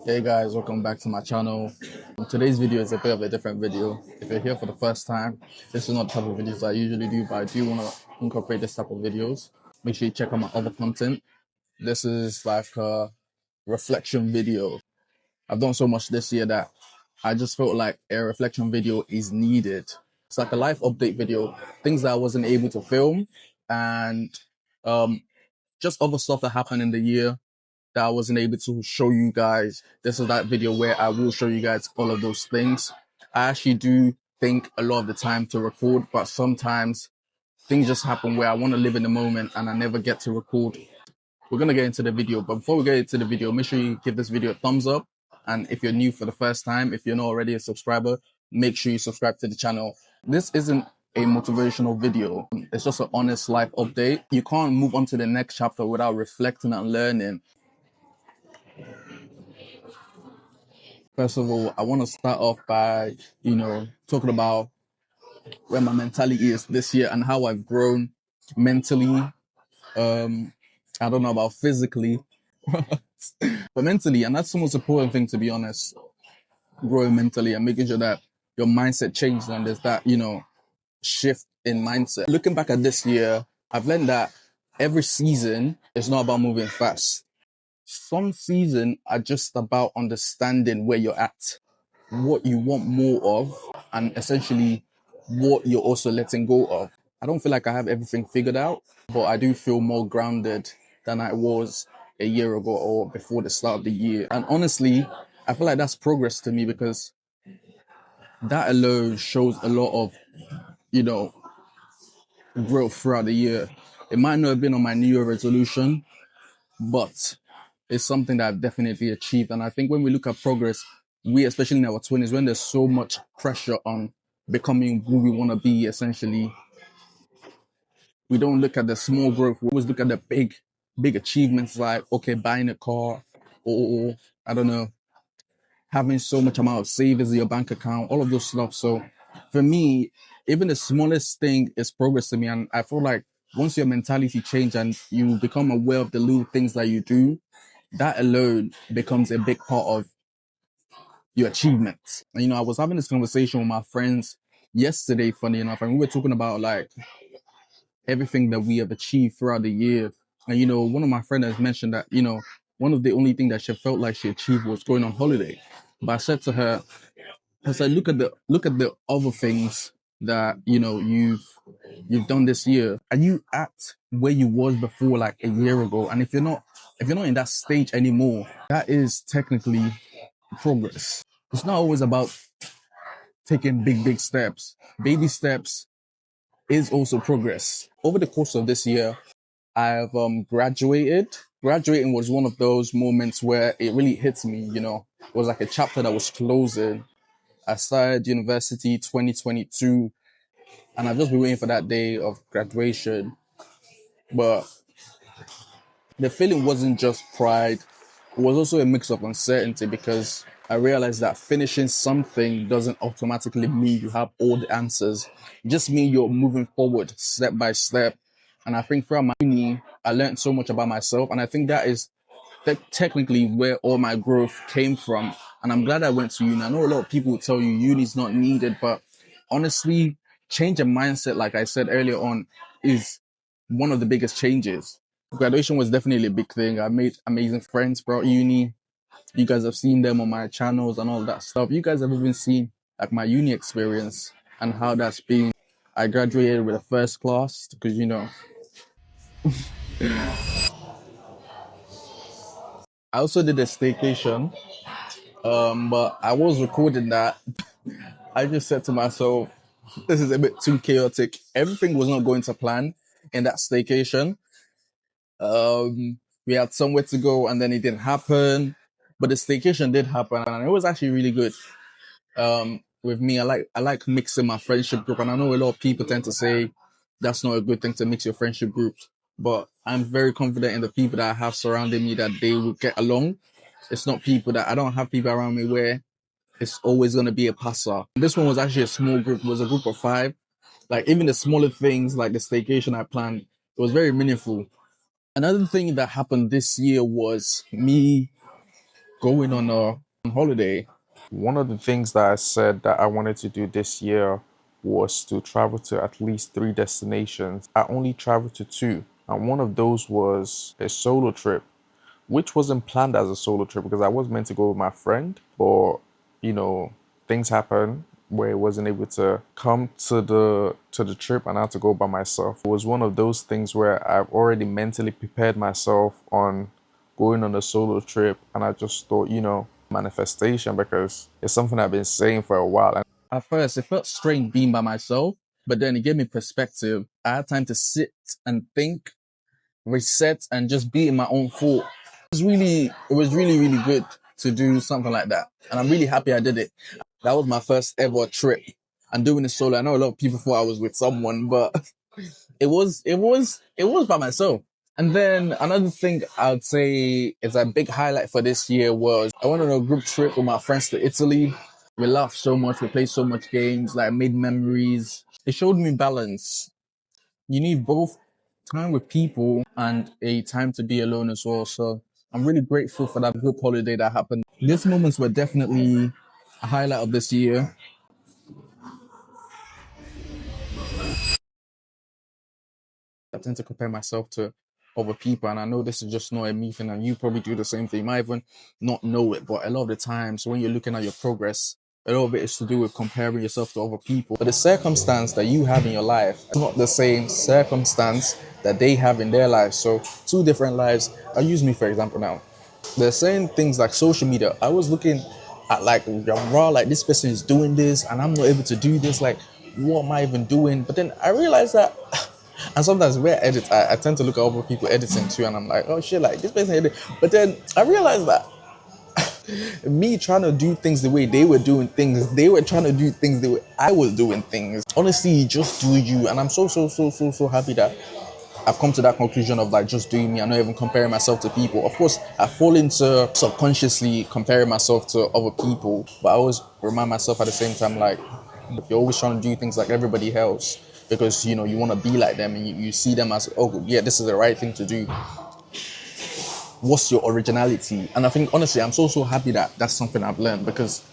Hey guys, welcome back to my channel. Today's video is a bit of a different video. If you're here for the first time, this is not the type of videos I usually do, but I do want to incorporate this type of videos. Make sure you check out my other content. This is like a reflection video. I've done so much this year that I just felt like a reflection video is needed. It's like a life update video, things that I wasn't able to film, and just other stuff that happened in the year that I wasn't able to show you guys. This is that video where I will show you guys all of those things. I actually do think a lot of the time to record, but sometimes things just happen where I want to live in the moment and I never get to record. We're going to get into the video, but before we get into the video, make sure you give this video a thumbs up. And if you're new for the first time, if you're not already a subscriber, make sure you subscribe to the channel. This isn't a motivational video. It's just an honest life update. You can't move on to the next chapter without reflecting and learning. First of all, I want to start off by, talking about where my mentality is this year and how I've grown mentally. I don't know about physically, but mentally, and that's the most important thing, to be honest, growing mentally and making sure that your mindset changes and there's that, shift in mindset. Looking back at this year, I've learned that every season is not about moving fast. Some seasons are just about understanding where you're at, what you want more of, and essentially what you're also letting go of. I don't feel like I have everything figured out, but I do feel more grounded than I was a year ago or before the start of the year. And honestly, I feel like that's progress to me because that alone shows a lot of, growth throughout the year. It might not have been on my New Year resolution, but it's something that I've definitely achieved. And I think when we look at progress, we, especially in our 20s, when there's so much pressure on becoming who we want to be, essentially, we don't look at the small growth. We always look at the big achievements like, okay, buying a car or I don't know, having so much amount of savings in your bank account, all of those stuff. So for me, even the smallest thing is progress to me. And I feel like once your mentality change and you become aware of the little things that you do, that alone becomes a big part of your achievements. And, I was having this conversation with my friends yesterday, funny enough, and we were talking about like everything that we have achieved throughout the year. And, one of my friends has mentioned that, one of the only thing that she felt like she achieved was going on holiday. But I said to her, I said, look at the other things that, you've done this year. Are you at where you was before like a year ago? And if you're not in that stage anymore, that is technically progress. It's not always about taking big steps. Baby steps is also progress. Over the course of this year, I've graduated. Graduating was one of those moments where it really hits me, It was like a chapter that was closing. I started university 2022, and I've just been waiting for that day of graduation. But the feeling wasn't just pride. It was also a mix of uncertainty because I realized that finishing something doesn't automatically mean you have all the answers. It just means you're moving forward step by step. And I think throughout my uni, I learned so much about myself. And I think that is technically where all my growth came from. And I'm glad I went to uni. I know a lot of people will tell you uni's not needed, but honestly, change of mindset, like I said earlier on, is one of the biggest changes. Graduation was definitely a big thing. I made amazing friends throughout uni. You guys have seen them on my channels and all that stuff. You guys have even seen like my uni experience and how that's been. I graduated with a first class because, I also did a staycation, but I was recording that. I just said to myself, this is a bit too chaotic. Everything was not going to plan in that staycation. We had somewhere to go and then it didn't happen, but the staycation did happen and it was actually really good. With me, I like mixing my friendship group, and I know a lot of people tend to say that's not a good thing to mix your friendship groups, but I'm very confident in the people that I have surrounding me that they will get along. It's not people that I don't have people around me where it's always going to be a passer. This one was actually a small group. It was a group of five. Like even the smaller things like the staycation I planned, it was very meaningful. Another thing that happened this year was me going on a holiday. One of the things that I said that I wanted to do this year was to travel to at least three destinations. I only traveled to two, and one of those was a solo trip, which wasn't planned as a solo trip because I was meant to go with my friend, but you know, things happen where I wasn't able to come to the trip and I had to go by myself. It was one of those things where I've already mentally prepared myself on going on a solo trip, and I just thought, manifestation, because it's something I've been saying for a while. And At first, it felt strange being by myself, but then it gave me perspective. I had time to sit and think, reset, and just be in my own thought. It was really good to do something like that. And I'm really happy I did it. That was my first ever trip. And doing it solo. I know a lot of people thought I was with someone, but it was by myself. And then another thing I'd say is a big highlight for this year was I went on a group trip with my friends to Italy. We laughed so much, we played so much games, like made memories. It showed me balance. You need both time with people and a time to be alone as well. So I'm really grateful for that group holiday that happened. These moments were definitely a highlight of this year. I tend to compare myself to other people, and I know this is just not a me thing, and you probably do the same thing. You might even not know it, but a lot of the times when you're looking at your progress, a lot of it is to do with comparing yourself to other people. But the circumstance that you have in your life is not the same circumstance that they have in their life. So two different lives. I'll use me for example now. They're saying things like social media. I was looking at like raw, like this person is doing this and I'm not able to do this. Like, what am I even doing? But then I realized that, and sometimes when I edit, I tend to look at other people editing too, and I'm like, oh shit, like this person edit. But then I realized that me trying to do things the way they were doing things, they were trying to do things the way I was doing things. Honestly, just do you. And I'm so happy that I've come to that conclusion of like just doing me. I'm not even comparing myself to people. Of course, I fall into subconsciously comparing myself to other people, but I always remind myself at the same time like you're always trying to do things like everybody else because you want to be like them and you see them as, oh yeah, this is the right thing to do. What's your originality? And I think honestly, I'm so happy that that's something I've learned because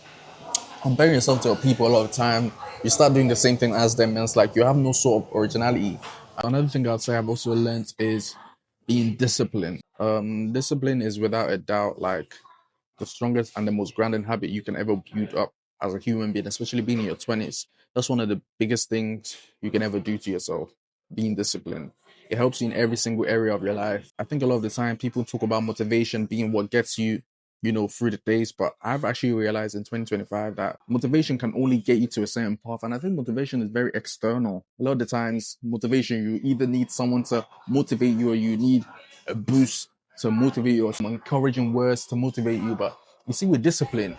comparing yourself to people a lot of the time, you start doing the same thing as them, and it's like you have no sort of originality. Another thing I'd say I've also learned is being disciplined. Discipline is without a doubt like the strongest and the most grounding habit you can ever build up as a human being, especially being in your 20s. That's one of the biggest things you can ever do to yourself, being disciplined. It helps you in every single area of your life. I think a lot of the time people talk about motivation being what gets you, through the days, but I've actually realized in 2025 that motivation can only get you to a certain path. And I think motivation is very external. A lot of the times, motivation, you either need someone to motivate you or you need a boost to motivate you or some encouraging words to motivate you. But you see, with discipline,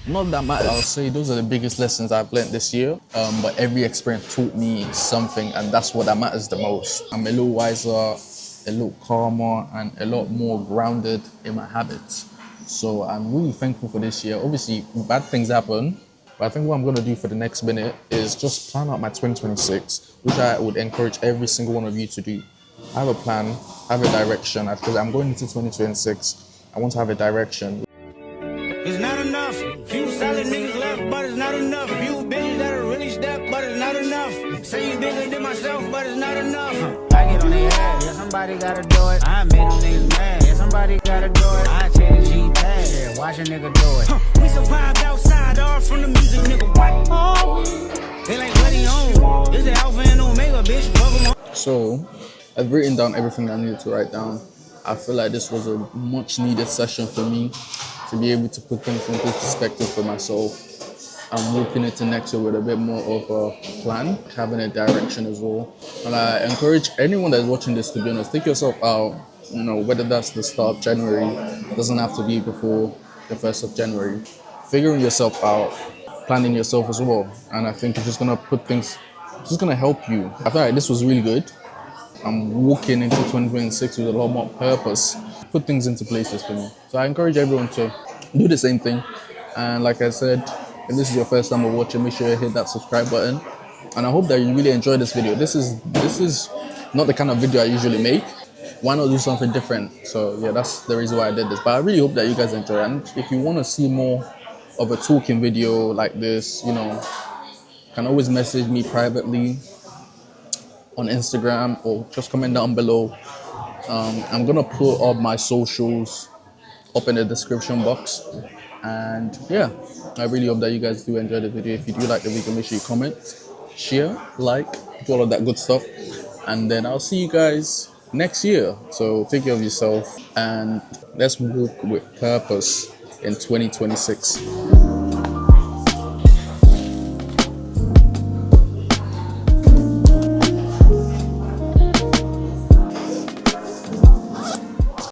not that matters. I'll say those are the biggest lessons I've learned this year. But every experience taught me something, and that's what that matters the most. I'm a little wiser, a little calmer, and a lot more grounded in my habits. So I'm really thankful for this year. Obviously, bad things happen, but I think what I'm going to do for the next minute is just plan out my 2026, which I would encourage every single one of you to do. Have a plan, have a direction, because I'm going into 2026. I want to have a direction. It's not enough. Few solid niggas left, but it's not enough. Few bitches that'll really step, but it's not enough. Say you bigger than myself, but it's not enough. I get on their ass, yeah, somebody gotta do it. I made them niggas mad, yeah, somebody gotta do it. I change the G-pad, yeah, watch a nigga do it. We survived outside, all from the music, nigga. What? They like, what he on? This the alpha and omega, bitch. Welcome on. So I've written down everything I needed to write down. I feel like this was a much needed session for me to be able to put things into perspective for myself. I'm looking into next year with a bit more of a plan, having a direction as well. And I encourage anyone that's watching this, to be honest, take yourself out, whether that's the start of January, it doesn't have to be before the 1st of January. Figuring yourself out, planning yourself as well. And I think it's just going to put things, it's just going to help you. I feel like this was really good. I'm walking into 2026 with a lot more purpose, put things into places for me. So I encourage everyone to do the same thing. And like I said, if this is your first time watching, make sure you hit that subscribe button. And I hope that you really enjoy this video. This is not the kind of video I usually make. Why not do something different? So yeah, that's the reason why I did this. But I really hope that you guys enjoy. And if you want to see more of a talking video like this, you can always message me privately on Instagram or just comment down below. I'm gonna put all my socials up in the description box. And yeah, I really hope that you guys do enjoy the video. If you do like the video, make sure you comment, share, like, do all of that good stuff. And then I'll see you guys next year. So take care of yourself and let's walk with purpose in 2026.